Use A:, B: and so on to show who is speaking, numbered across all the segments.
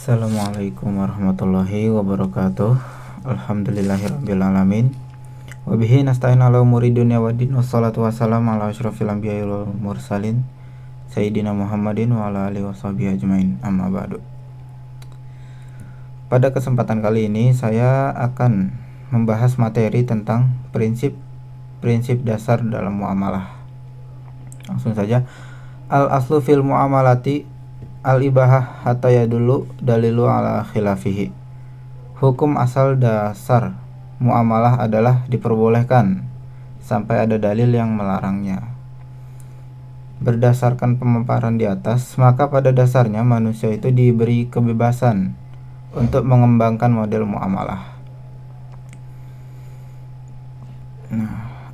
A: Assalamualaikum warahmatullahi wabarakatuh. Alhamdulillahirrabbilalamin. Wabihi nasta'in ala umuri dunya waddin. Wassalatu wassalamu ala asyrafil anbiya'i wal mursalin Sayyidina Muhammadin wa ala alihi washabihi ajmain. Amma ba'du. Pada kesempatan kali ini saya akan membahas materi tentang prinsip dasar dalam muamalah. Langsung saja. Al-aslu fil muamalati al-ibahah hatta yadullu dalilu ala khilafihi. Hukum asal dasar muamalah adalah diperbolehkan sampai ada dalil yang melarangnya. Berdasarkan pemaparan di atas, maka pada dasarnya manusia itu diberi kebebasan untuk mengembangkan model muamalah.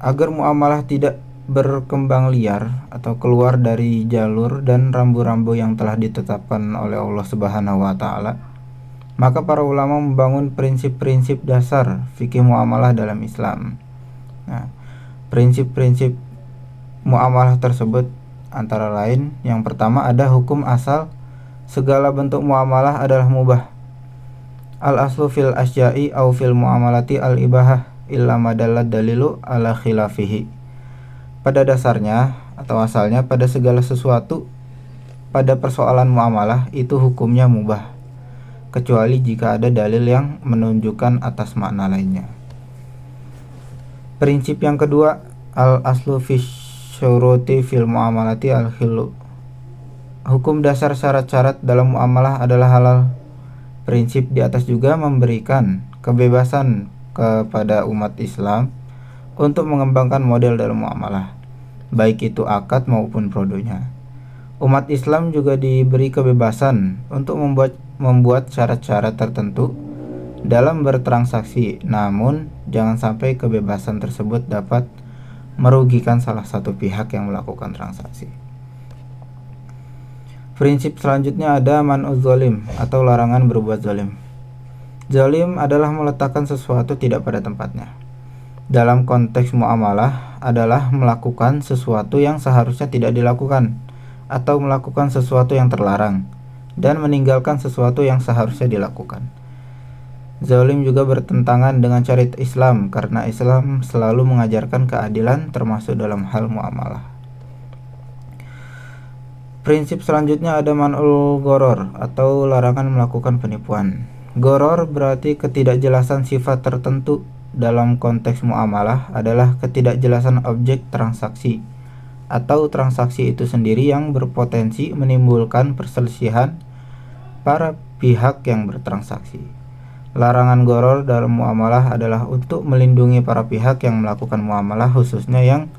A: Agar muamalah tidak berkembang liar atau keluar dari jalur dan rambu-rambu yang telah ditetapkan oleh Allah Subhanahu wa taala, maka para ulama membangun prinsip-prinsip dasar fikih muamalah dalam Islam. Prinsip-prinsip muamalah tersebut antara lain, yang pertama ada hukum asal segala bentuk muamalah adalah mubah. Al-aslu fil asya'i au fil muamalati al-ibahah illa madallat dalilu ala khilafihi. Pada dasarnya atau asalnya pada segala sesuatu pada persoalan muamalah itu hukumnya mubah, kecuali jika ada dalil yang menunjukkan atas makna lainnya. Prinsip yang kedua, al-aslu fi syuruti fil muamalati al-khilu. Hukum dasar syarat-syarat dalam muamalah adalah halal. Prinsip di atas juga memberikan kebebasan kepada umat Islam untuk mengembangkan model dalam muamalah, baik itu akad maupun prodonya. Umat Islam juga diberi kebebasan untuk membuat syarat-syarat tertentu dalam bertransaksi, namun jangan sampai kebebasan tersebut dapat merugikan salah satu pihak yang melakukan transaksi. Prinsip selanjutnya ada man'uz zalim atau larangan berbuat zalim. Zalim adalah meletakkan sesuatu tidak pada tempatnya. Dalam konteks muamalah adalah melakukan sesuatu yang seharusnya tidak dilakukan, atau melakukan sesuatu yang terlarang dan meninggalkan sesuatu yang seharusnya dilakukan. Zalim juga bertentangan dengan syariat Islam karena Islam selalu mengajarkan keadilan termasuk dalam hal muamalah. Prinsip selanjutnya ada man'ul gharar atau larangan melakukan penipuan. Gharar berarti ketidakjelasan sifat tertentu. Dalam konteks muamalah adalah ketidakjelasan objek transaksi atau transaksi itu sendiri yang berpotensi menimbulkan perselisihan para pihak yang bertransaksi. Larangan gharar dalam muamalah adalah untuk melindungi para pihak yang melakukan muamalah, khususnya yang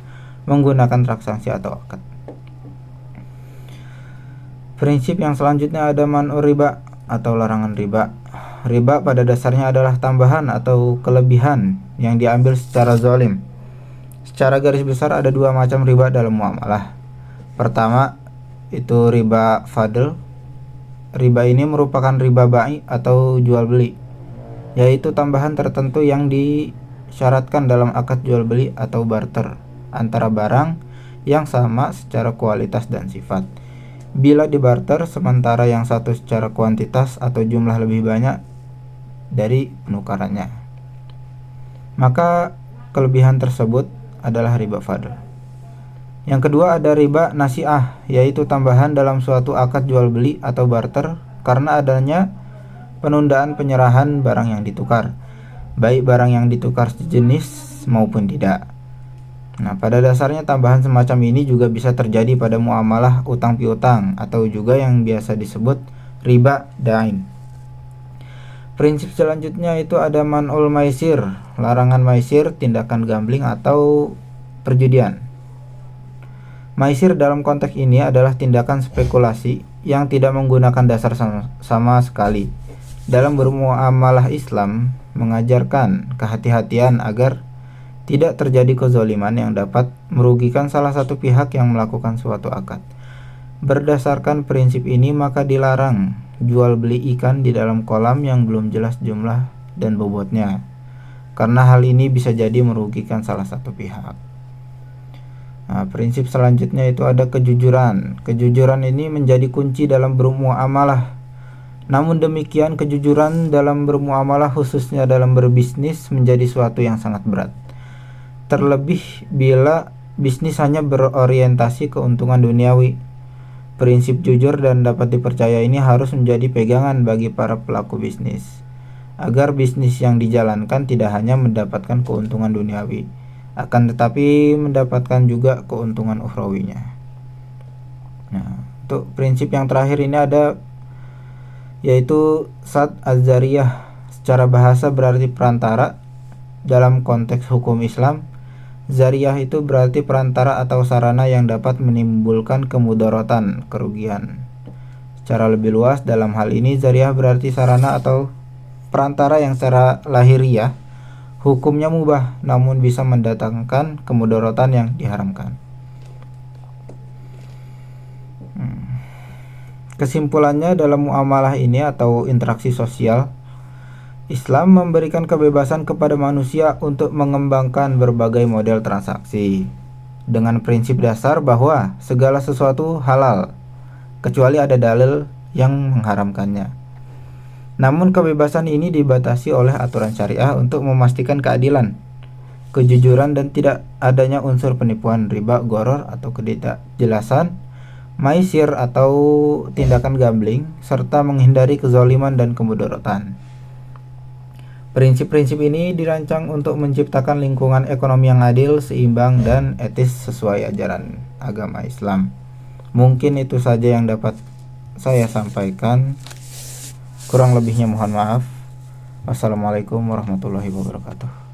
A: menggunakan transaksi atau akad. Prinsip yang selanjutnya ada man'ur riba atau larangan riba. Riba pada dasarnya adalah tambahan atau kelebihan yang diambil secara zalim. Secara garis besar ada dua macam riba dalam muamalah. Pertama itu riba fadl. Riba ini merupakan riba bai atau jual beli, yaitu tambahan tertentu yang disyaratkan dalam akad jual beli atau barter antara barang yang sama secara kualitas dan sifat. Bila dibarter sementara yang satu secara kuantitas atau jumlah lebih banyak dari penukarannya, maka kelebihan tersebut adalah riba fadl. Yang kedua ada riba nasi'ah, yaitu tambahan dalam suatu akad jual beli atau barter karena adanya penundaan penyerahan barang yang ditukar, baik barang yang ditukar sejenis maupun tidak. Pada dasarnya tambahan semacam ini juga bisa terjadi pada muamalah utang piutang atau juga yang biasa disebut riba dain. Prinsip selanjutnya itu ada man'ul maisir, larangan maisir, tindakan gambling atau perjudian. Maisir dalam konteks ini adalah tindakan spekulasi yang tidak menggunakan dasar sama sekali. Dalam bermuamalah, Islam mengajarkan kehati-hatian agar tidak terjadi kezaliman yang dapat merugikan salah satu pihak yang melakukan suatu akad. Berdasarkan prinsip ini maka dilarang jual beli ikan di dalam kolam yang belum jelas jumlah dan bobotnya, karena hal ini bisa jadi merugikan salah satu pihak. Prinsip selanjutnya itu ada kejujuran. Kejujuran ini menjadi kunci dalam bermuamalah. Namun demikian, kejujuran dalam bermuamalah khususnya dalam berbisnis menjadi suatu yang sangat berat. Terlebih bila bisnis hanya berorientasi keuntungan duniawi. Prinsip jujur dan dapat dipercaya ini harus menjadi pegangan bagi para pelaku bisnis, agar bisnis yang dijalankan tidak hanya mendapatkan keuntungan duniawi, akan tetapi mendapatkan juga keuntungan ukhrawinya. Nah, untuk prinsip yang terakhir ini ada yaitu Sad Az-Zariyah. Secara bahasa berarti perantara. Dalam konteks hukum Islam, Zariyah itu berarti perantara atau sarana yang dapat menimbulkan kemudaratan, kerugian. Secara lebih luas, dalam hal ini Zariyah berarti sarana atau perantara yang secara lahiriah hukumnya mubah namun bisa mendatangkan kemudaratan yang diharamkan. Kesimpulannya, dalam muamalah ini atau interaksi sosial, Islam memberikan kebebasan kepada manusia untuk mengembangkan berbagai model transaksi dengan prinsip dasar bahwa segala sesuatu halal kecuali ada dalil yang mengharamkannya. Namun kebebasan ini dibatasi oleh aturan syariah untuk memastikan keadilan, kejujuran dan tidak adanya unsur penipuan, riba, gharar atau ketidakjelasan, maisir atau tindakan gambling, serta menghindari kezaliman dan kemudaratan. Prinsip-prinsip ini dirancang untuk menciptakan lingkungan ekonomi yang adil, seimbang, dan etis sesuai ajaran agama Islam. Mungkin itu saja yang dapat saya sampaikan. Kurang lebihnya mohon maaf. Wassalamualaikum warahmatullahi wabarakatuh.